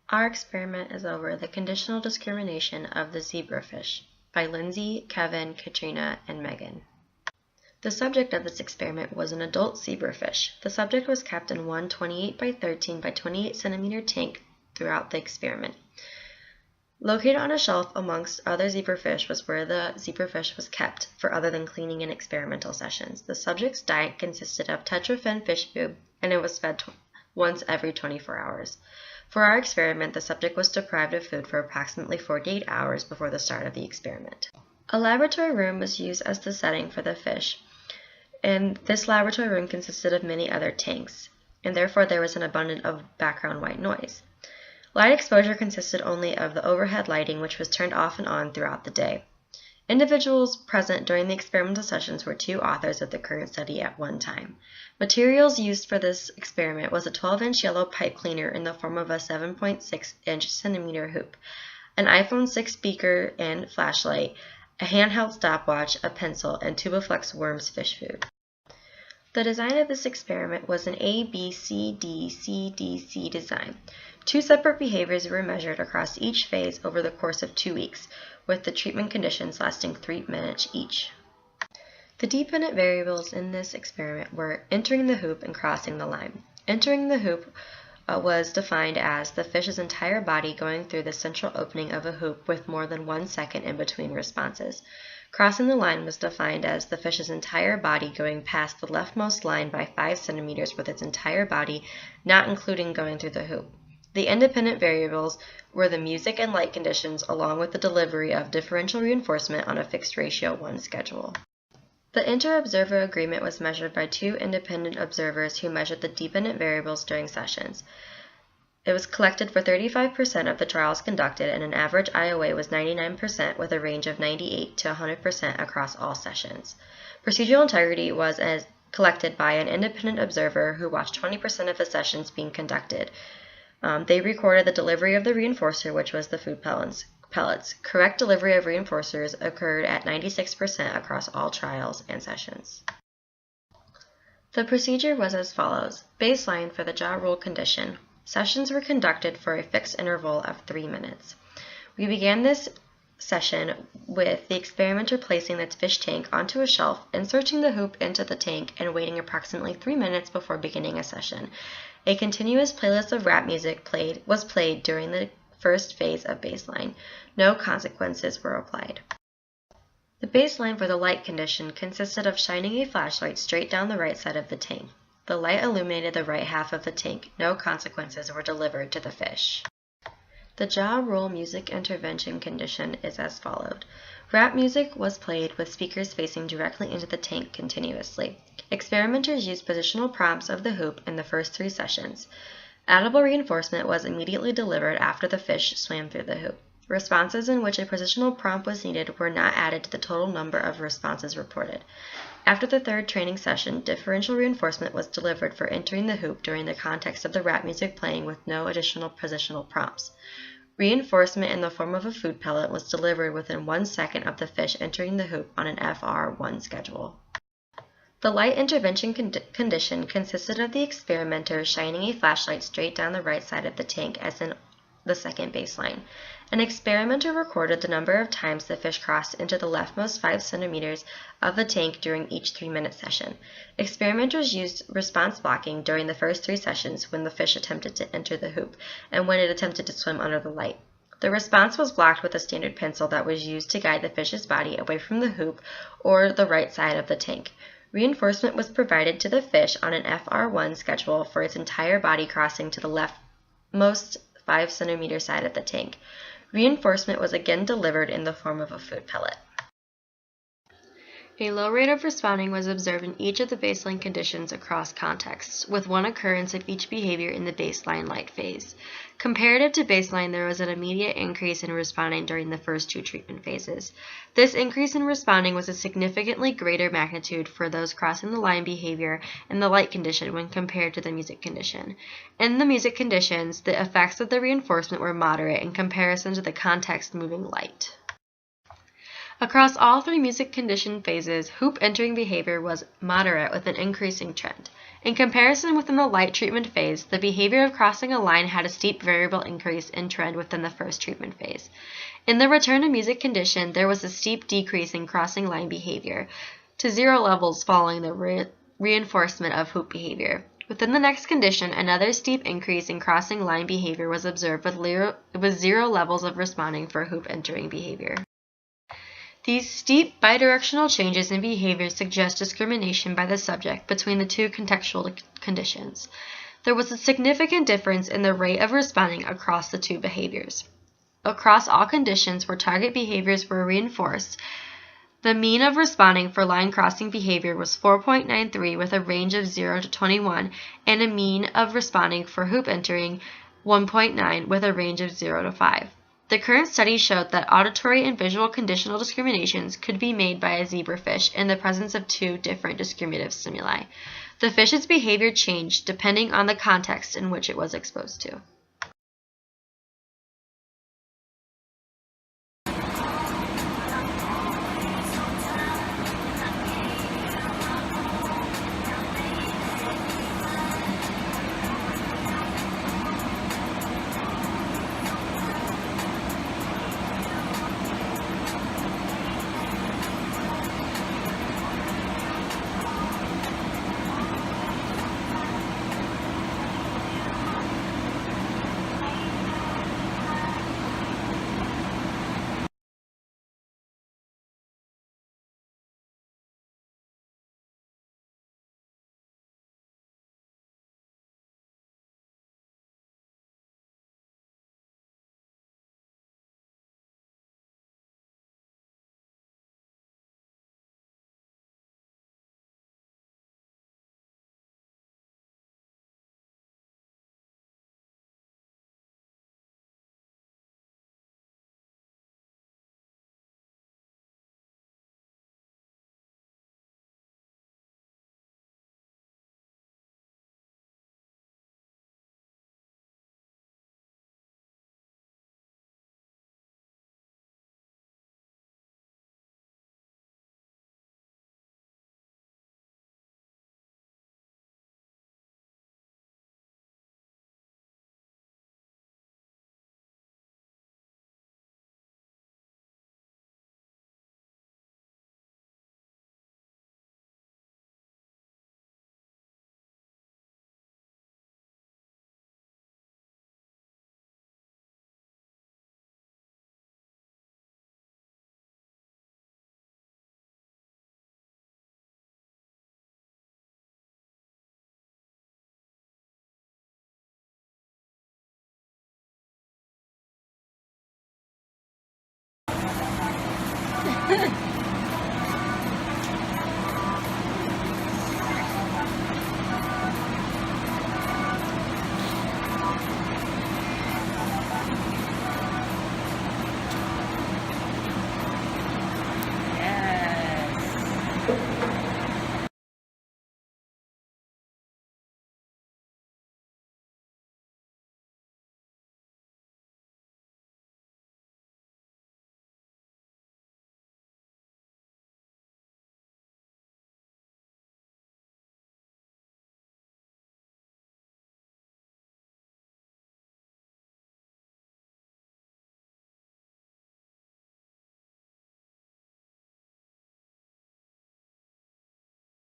Our experiment is over the conditional discrimination of the zebrafish by Lindsay, Kevin, Katrina, and Megan. The subject of this experiment was an adult zebrafish. The subject was kept in one 28 by 13 by 28 centimeter tank throughout the experiment. Located on a shelf amongst other zebrafish was where the zebrafish was kept for other than cleaning and experimental sessions. The subject's diet consisted of tetrafin fish food, and it was fed once every 24 hours. For our experiment, the subject was deprived of food for approximately 48 hours before the start of the experiment. A laboratory room was used as the setting for the fish, and this laboratory room consisted of many other tanks, and therefore there was an abundance of background white noise. Light exposure consisted only of the overhead lighting, which was turned off and on throughout the day. Individuals present during the experimental sessions were 2 authors of the current study at one time. Materials used for this experiment was a 12-inch yellow pipe cleaner in the form of a 7.6 centimeter hoop, an iPhone 6 speaker and flashlight, a handheld stopwatch, a pencil, and Tubiflex worms fish food. The design of this experiment was an ABCDCDC design. 2 separate behaviors were measured across each phase over the course of 2 weeks, with the treatment conditions lasting 3 minutes each. The dependent variables in this experiment were entering the hoop and crossing the line. Entering the hoop was defined as the fish's entire body going through the central opening of a hoop with more than 1 second in between responses. Crossing the line was defined as the fish's entire body going past the leftmost line by 5 centimeters with its entire body, not including going through the hoop. The independent variables were the music and light conditions along with the delivery of differential reinforcement on a fixed ratio 1 schedule. The inter-observer agreement was measured by 2 independent observers who measured the dependent variables during sessions. It was collected for 35% of the trials conducted, and an average IOA was 99% with a range of 98 to 100% across all sessions. Procedural integrity was collected by an independent observer who watched 20% of the sessions being conducted. They recorded the delivery of the reinforcer, which was the food pellets. Correct delivery of reinforcers occurred at 96% across all trials and sessions. The procedure was as follows. Baseline for the jaw rule condition. Sessions were conducted for a fixed interval of 3 minutes. We began this session with the experimenter placing its fish tank onto a shelf, inserting the hoop into the tank, and waiting approximately 3 minutes before beginning a session. A continuous playlist of rap music was played during the first phase of baseline. No consequences were applied. The baseline for the light condition consisted of shining a flashlight straight down the right side of the tank. The light illuminated the right half of the tank. No consequences were delivered to the fish. The jaw rule music intervention condition is as followed. Rap music was played with speakers facing directly into the tank continuously. Experimenters used positional prompts of the hoop in the first 3 sessions. Addable reinforcement was immediately delivered after the fish swam through the hoop. Responses in which a positional prompt was needed were not added to the total number of responses reported. After the 3rd training session, differential reinforcement was delivered for entering the hoop during the context of the rap music playing with no additional positional prompts. Reinforcement in the form of a food pellet was delivered within 1 second of the fish entering the hoop on an FR1 schedule. The light intervention condition consisted of the experimenter shining a flashlight straight down the right side of the tank as in the second baseline. An experimenter recorded the number of times the fish crossed into the leftmost 5 centimeters of the tank during each 3-minute session. Experimenters used response blocking during the first 3 sessions when the fish attempted to enter the hoop and when it attempted to swim under the light. The response was blocked with a standard pencil that was used to guide the fish's body away from the hoop or the right side of the tank. Reinforcement was provided to the fish on an FR1 schedule for its entire body crossing to the leftmost 5 centimeter side of the tank. Reinforcement was again delivered in the form of a food pellet. A low rate of responding was observed in each of the baseline conditions across contexts, with 1 occurrence of each behavior in the baseline light phase. Comparative to baseline, there was an immediate increase in responding during the first 2 treatment phases. This increase in responding was a significantly greater magnitude for those crossing the line behavior in the light condition when compared to the music condition. In the music conditions, the effects of the reinforcement were moderate in comparison to the context moving light. Across all three music condition phases, hoop entering behavior was moderate with an increasing trend. In comparison, within the light treatment phase, the behavior of crossing a line had a steep variable increase in trend within the first treatment phase. In the return to music condition, there was a steep decrease in crossing line behavior to 0 levels following the reinforcement of hoop behavior. Within the next condition, another steep increase in crossing line behavior was observed with 0 levels of responding for hoop entering behavior. These steep bidirectional changes in behavior suggest discrimination by the subject between the two contextual conditions. There was a significant difference in the rate of responding across the two behaviors. Across all conditions where target behaviors were reinforced, the mean of responding for line crossing behavior was 4.93 with a range of 0 to 21, and a mean of responding for hoop entering 1.9 with a range of 0 to 5. The current study showed that auditory and visual conditional discriminations could be made by a zebrafish in the presence of two different discriminative stimuli. The fish's behavior changed depending on the context in which it was exposed to.